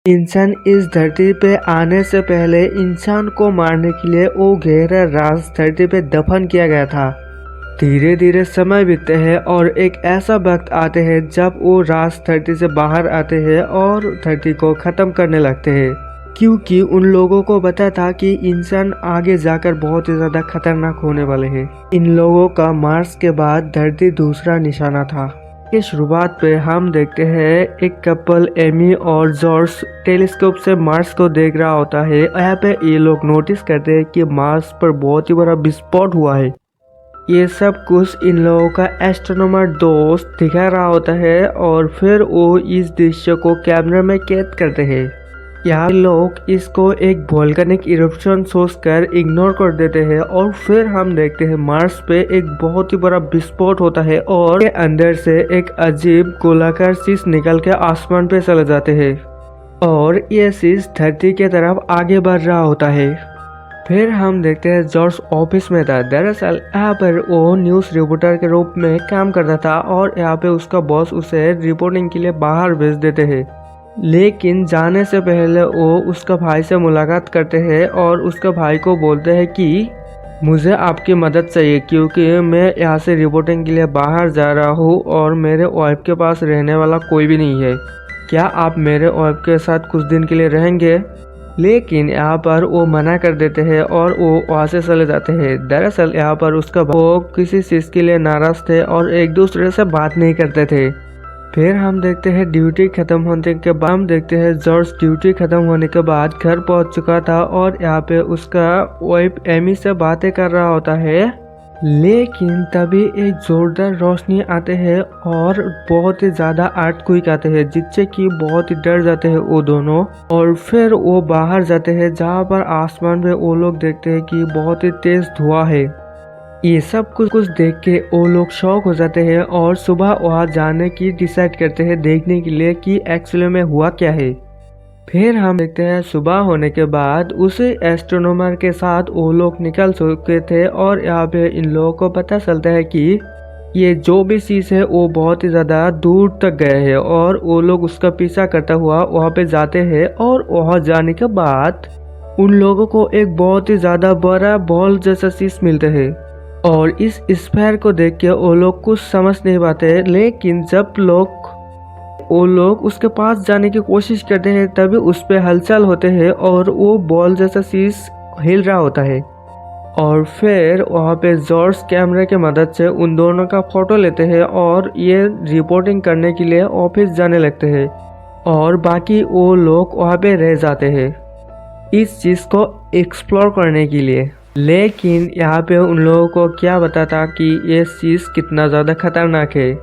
इंसान इस धरती पे आने से पहले इंसान को मारने के लिए वो गहरा राज धरती पे दफन किया गया था। धीरे धीरे समय बीतते हैं और एक ऐसा वक्त आते हैं जब वो राज धरती से बाहर आते हैं और धरती को खत्म करने लगते हैं, क्योंकि उन लोगों को पता था कि इंसान आगे जाकर बहुत ही ज्यादा खतरनाक होने वाले हैं। इन लोगों का मार्स के बाद धरती दूसरा निशाना था। की शुरुआत पे हम देखते हैं एक कपल एमी और जॉर्ज टेलीस्कोप से मार्स को देख रहा होता है। यहाँ पे ये लोग नोटिस करते हैं कि मार्स पर बहुत ही बड़ा विस्फोट हुआ है। ये सब कुछ इन लोगों का एस्ट्रोनॉमर दोस्त दिखा रहा होता है और फिर वो इस दृश्य को कैमरे में कैद करते हैं। यहाँ लोग इसको एक वोल्केनिक इरप्शन सोचकर इग्नोर कर देते हैं और फिर हम देखते हैं मार्स पे एक बहुत ही बड़ा विस्फोट होता है और अंदर से एक अजीब गोलाकार शीश निकल के आसमान पे चले जाते हैं और ये शीश धरती के तरफ आगे बढ़ रहा होता है। फिर हम देखते हैं जॉर्ज ऑफिस में था। दरअसल यहाँ पर वो न्यूज़ रिपोर्टर के रूप में काम करता था और यहाँ पे उसका बॉस उसे रिपोर्टिंग के लिए बाहर भेज देते हैं। लेकिन जाने से पहले वो उसका भाई से मुलाकात करते हैं और उसका भाई को बोलते हैं कि मुझे आपकी मदद चाहिए, क्योंकि मैं यहाँ से रिपोर्टिंग के लिए बाहर जा रहा हूँ और मेरे वाइफ के पास रहने वाला कोई भी नहीं है। क्या आप मेरे वाइफ के साथ कुछ दिन के लिए रहेंगे? लेकिन यहाँ पर वो मना कर देते हैं और वो वहाँ से चले जाते हैं। दरअसल यहाँ पर उसका वो किसी चीज़ के लिए नाराज थे और एक दूसरे से बात नहीं करते थे। फिर हम देखते हैं ड्यूटी खत्म होने के बाद हम देखते हैं जॉर्ज ड्यूटी खत्म होने के बाद घर पहुंच चुका था और यहाँ पे उसका वाइफ एमी से बातें कर रहा होता है। लेकिन तभी एक जोरदार रोशनी आते हैं और बहुत ही ज्यादा अर्थक्वेक आते हैं, जिससे कि बहुत ही डर जाते हैं वो दोनों और फिर वो बाहर जाते हैं जहाँ पर आसमान में वो लोग देखते हैं कि बहुत ही तेज धुआं है। ये सब कुछ देख के वो लोग शॉक हो जाते हैं और सुबह वहाँ जाने की डिसाइड करते हैं देखने के लिए कि एक्चुअली में हुआ क्या है। फिर हम देखते हैं सुबह होने के बाद उसी एस्ट्रोनॉमर के साथ वो लोग निकल चुके थे और यहाँ पे इन लोगों को पता चलता है कि ये जो भी चीज़ है वो बहुत ही ज़्यादा दूर तक गए हैं और वो लोग उसका पीछा करता हुआ वहाँ पे जाते हैं और वहाँ जाने के बाद उन लोगों को एक बहुत ही ज़्यादा बड़ा बॉल जैसा चीज़ मिलता है और इस स्फीयर को देख के वो लोग कुछ समझ नहीं पाते। लेकिन जब वो लोग उसके पास जाने की कोशिश करते हैं तभी उस पर हलचल होते हैं और वो बॉल जैसा चीज हिल रहा होता है और फिर वहाँ पे जॉर्ज कैमरे की मदद से उन दोनों का फोटो लेते हैं और ये रिपोर्टिंग करने के लिए ऑफिस जाने लगते हैं और बाकी वो लोग वहाँ पे रह जाते हैं इस चीज़ को एक्सप्लोर करने के लिए। लेकिन यहाँ पे उन लोगों को क्या पता था कि ये चीज़ कितना ज़्यादा खतरनाक है।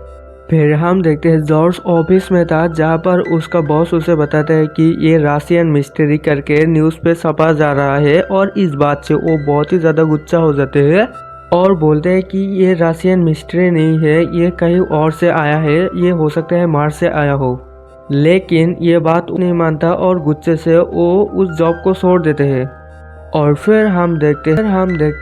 फिर हम देखते हैं जॉर्ज ऑफिस में था जहाँ पर उसका बॉस उसे बताता है कि ये रशियन मिस्ट्री करके न्यूज़ पे छपा जा रहा है और इस बात से वो बहुत ही ज़्यादा गुस्सा हो जाते हैं और बोलते हैं कि ये रशियन मिस्ट्री नहीं है, ये कहीं और से आया है, ये हो सकता है मार्स से आया हो। लेकिन ये बात नहीं मानता और गुस्से से वो उस जॉब को छोड़ देते हैं। और फिर हम देखते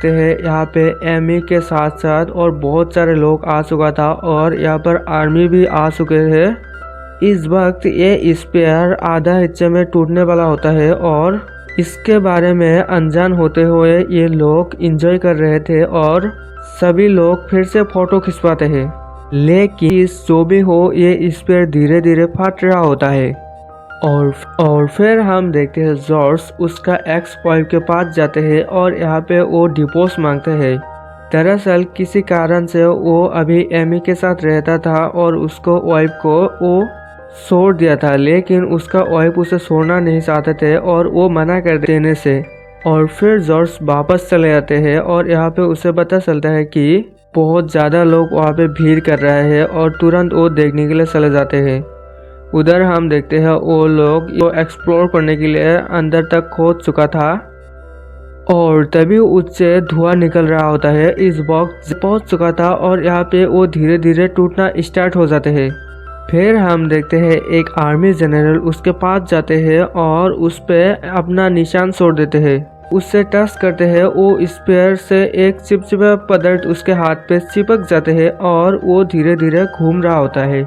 हैं यहाँ पे एमी के साथ साथ और बहुत सारे लोग आ चुका था और यहाँ पर आर्मी भी आ चुके हैं। इस वक्त ये स्पेयर आधा हिस्से में टूटने वाला होता है और इसके बारे में अनजान होते हुए ये लोग एंजॉय कर रहे थे और सभी लोग फिर से फोटो खिंचवाते हैं। लेकिन जो भी हो ये स्पेयर धीरे धीरे फट रहा होता है और फिर हम देखते हैं जॉर्ज उसका एक्स वाइफ के पास जाते हैं और यहाँ पे वो डिवोर्स मांगते हैं। दरअसल किसी कारण से वो अभी एमी के साथ रहता था और उसको वाइफ को वो छोड़ दिया था, लेकिन उसका वाइफ उसे छोड़ना नहीं चाहते थे और वो मना कर देने से और फिर जॉर्ज वापस चले जाते हैं और यहाँ पे उसे पता चलता है कि बहुत ज़्यादा लोग वहाँ पे भीड़ कर रहे हैं और तुरंत वो देखने के लिए चले जाते हैं। उधर हम देखते हैं वो लोग को एक्सप्लोर करने के लिए अंदर तक खोद चुका था और तभी उससे धुआं निकल रहा होता है। इस बॉक्स पहुंच चुका था और यहाँ पे वो धीरे धीरे टूटना स्टार्ट हो जाते हैं। फिर हम देखते हैं एक आर्मी जनरल उसके पास जाते हैं और उस पे अपना निशान छोड़ देते हैं। उससे टच करते हैं, वो स्पेयर से एक चिपचिपा पदार्थ उसके हाथ पे चिपक जाते हैं और वो धीरे धीरे घूम रहा होता है।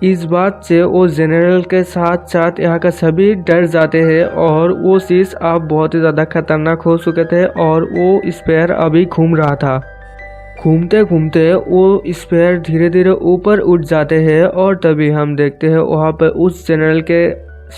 इस बात से वो जनरल के साथ साथ यहाँ का सभी डर जाते हैं और वो चीज अब बहुत ही ज़्यादा खतरनाक हो चुके थे और वो स्पेयर अभी घूम रहा था। घूमते घूमते वो स्पेयर धीरे धीरे ऊपर उठ जाते हैं और तभी हम देखते हैं वहाँ पर उस जनरल के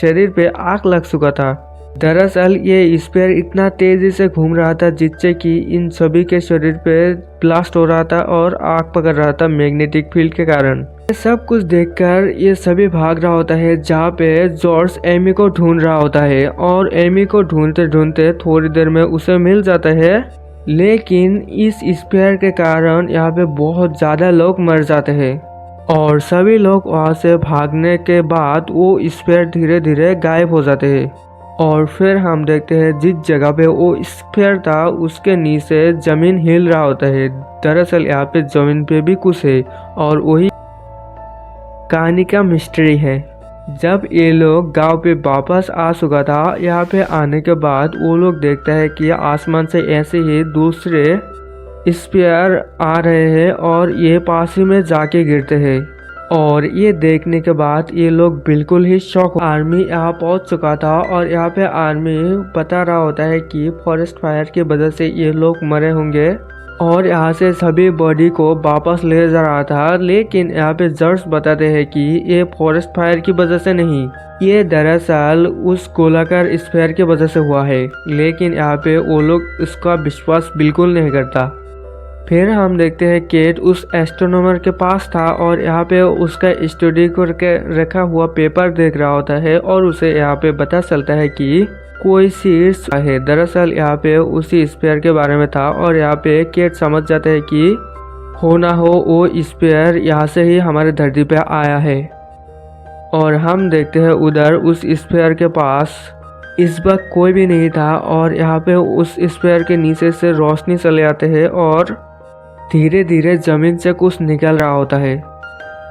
शरीर पे आग लग चुका था। दरअसल ये स्पेयर इतना तेजी से घूम रहा था जिससे कि इन सभी के शरीर पे ब्लास्ट हो रहा था और आग पकड़ रहा था मैग्नेटिक फील्ड के कारण। ये सब कुछ देखकर ये सभी भाग रहा होता है जहाँ पे जॉर्ज एमी को ढूंढ रहा होता है और एमी को ढूंढते ढूंढते थोड़ी देर में उसे मिल जाता है, लेकिन इस स्पेयर के कारण यहाँ पे बहुत ज़्यादा लोग मर जाते हैं और सभी लोग वहाँ से भागने के बाद वो स्पेयर धीरे धीरे गायब हो जाते हैं। और फिर हम देखते हैं जिस जगह पे वो स्फीयर था उसके नीचे जमीन हिल रहा होता है। दरअसल यहाँ पे जमीन पे भी कुछ है और वही कहानी का मिस्ट्री है। जब ये लोग गांव पे वापस आ चुका था, यहाँ पे आने के बाद वो लोग देखता है कि आसमान से ऐसे ही दूसरे स्फीयर आ रहे हैं और ये पास ही में जाके गिरते हैं और ये देखने के बाद ये लोग बिल्कुल ही शॉक। आर्मी यहाँ पहुँच चुका था और यहाँ पे आर्मी बता रहा होता है कि फॉरेस्ट फायर की वजह से ये लोग मरे होंगे और यहाँ से सभी बॉडी को वापस ले जा रहा था, लेकिन यहाँ पे जर्स बताते हैं कि ये फॉरेस्ट फायर की वजह से नहीं, ये दरअसल उस गोलाकार स्फीयर की वजह से हुआ है। लेकिन यहाँ पे वो लोग उसका विश्वास बिल्कुल नहीं करता। फिर हम देखते हैं केट उस एस्ट्रोनॉमर के पास था और यहाँ पे उसका स्टडी करके रखा हुआ पेपर देख रहा होता है और उसे यहाँ पे पता चलता है कि कोई चीज है। दरअसल यहाँ पे उसी स्पेयर के बारे में था और यहाँ पे केट समझ जाते हैं कि हो ना हो वो स्पेयर यहाँ से ही हमारे धरती पे आया है। और हम देखते हैं उधर उस स्पेयर के पास इस वक्त कोई भी नहीं था और यहाँ पे उस स्पेयर के नीचे से रोशनी चले आते हैं और धीरे धीरे जमीन से कुछ निकल रहा होता है।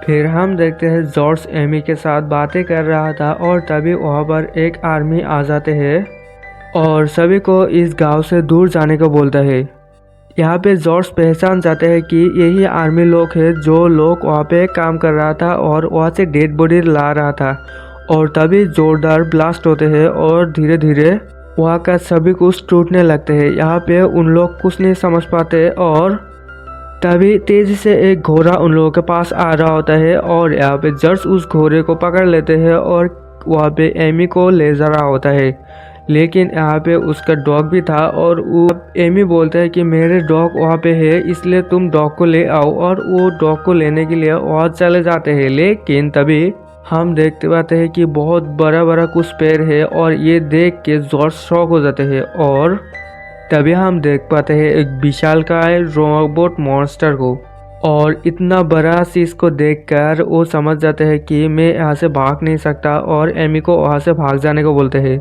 फिर हम देखते हैं जॉर्ज एमी के साथ बातें कर रहा था और तभी वहाँ पर एक आर्मी आ जाते हैं और सभी को इस गांव से दूर जाने को बोलता है। यहाँ पे जॉर्ज पहचान जाते हैं कि यही आर्मी लोग हैं जो लोग वहाँ पे काम कर रहा था और वहाँ से डेड बॉडी ला रहा था। और तभी जोरदार ब्लास्ट होते हैं और धीरे धीरे वहाँ का सभी कुछ टूटने लगते हैं। यहाँ पे उन लोग कुछ नहीं समझ पाते और तभी तेजी से एक घोड़ा उन लोगों के पास आ रहा होता है और यहाँ पे जर्स उस घोड़े को पकड़ लेते हैं और वहाँ पे एमी को ले जा रहा होता है। लेकिन यहाँ पे उसका डॉग भी था और वो एमी बोलता है कि मेरे डॉग वहाँ पे है, इसलिए तुम डॉग को ले आओ। और वो डॉग को लेने के लिए वहाँ चले जाते हैं, लेकिन तभी हम देखते पाते हैं कि बहुत बड़ा बड़ा कुछ पेड़ है और ये देख के जॉर्ज शॉक हो जाते हैं। और तभी हम देख पाते हैं एक विशालकाय रोबोट मॉन्स्टर को और इतना बड़ा चीज को देखकर वो समझ जाते हैं कि मैं यहाँ से भाग नहीं सकता और एमी को वहाँ से भाग जाने को बोलते हैं।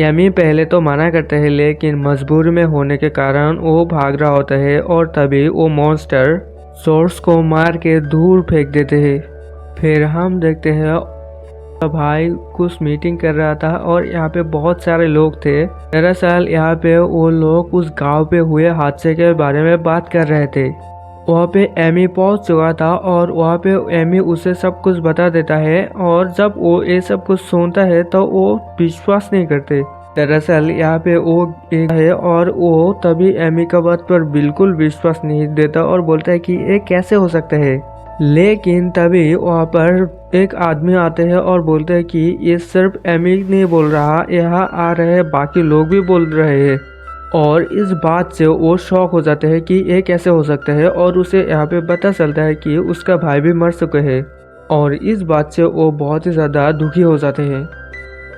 एमी पहले तो मना करते हैं, लेकिन मजबूरी में होने के कारण वो भाग रहा होता है और तभी वो मॉन्स्टर जॉर्ज को मार के दूर फेंक देते हैं। फिर हम देखते हैं भाई कुछ मीटिंग कर रहा था और यहाँ पे बहुत सारे लोग थे। दरअसल यहाँ पे वो लोग उस गांव पे हुए हादसे के बारे में बात कर रहे थे। वहाँ पे एमी पहुँच चुका था और वहाँ पे एमी उसे सब कुछ बता देता है और जब वो ये सब कुछ सुनता है तो वो विश्वास नहीं करते। दरअसल यहाँ पे वो एक है और वो तभी एमी का बात पर बिल्कुल विश्वास नहीं देता और बोलता है कि ये कैसे हो सकता है। लेकिन तभी वहाँ पर एक आदमी आते हैं और बोलते हैं कि ये सिर्फ एमी नहीं बोल रहा, यहाँ आ रहे बाकी लोग भी बोल रहे हैं। और इस बात से वो शॉक हो जाते हैं कि ये कैसे हो सकता है और उसे यहाँ पे पता चलता है कि उसका भाई भी मर चुके हैं और इस बात से वो बहुत ही ज़्यादा दुखी हो जाते हैं।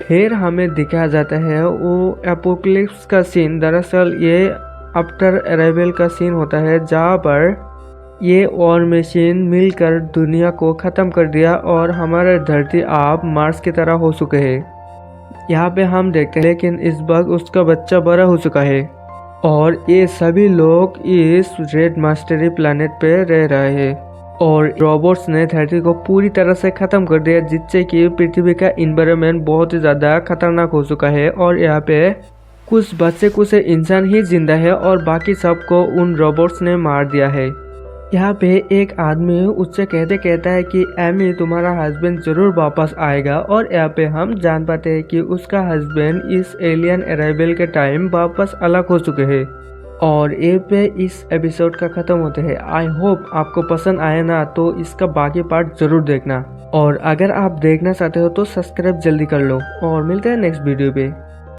फिर हमें दिखाया जाता है वो एपोक्लिप्स का सीन। दरअसल ये आफ्टर अराइवल का सीन होता है जहाँ पर ये वॉर मशीन मिलकर दुनिया को ख़त्म कर दिया और हमारा धरती आप मार्स की तरह हो चुके हैं। यहाँ पे हम देखते हैं लेकिन इस वक्त उसका बच्चा बड़ा हो चुका है और ये सभी लोग इस रेड मास्टरी प्लैनेट पे रह रहे हैं और रोबोट्स ने धरती को पूरी तरह से ख़त्म कर दिया, जिससे कि पृथ्वी का इन्वायरमेंट बहुत ही ज़्यादा खतरनाक हो चुका है। और यहाँ पे कुछ बच्चे कुछ इंसान ही जिंदा है और बाकी सबको उन रोबोट्स ने मार दिया है। यहाँ पे एक आदमी उससे कहता है कि एमी तुम्हारा हस्बैंड जरूर वापस आएगा, और यहाँ पे हम जान पाते हैं कि उसका हस्बैंड इस एलियन अराइवल के टाइम वापस अलग हो चुके हैं। और ये पे इस एपिसोड का खत्म होते हैं। आई होप आपको पसंद आए ना, तो इसका बाकी पार्ट जरूर देखना, और अगर आप देखना चाहते हो तो सब्सक्राइब जल्दी कर लो, और मिलते हैं नेक्स्ट वीडियो पे।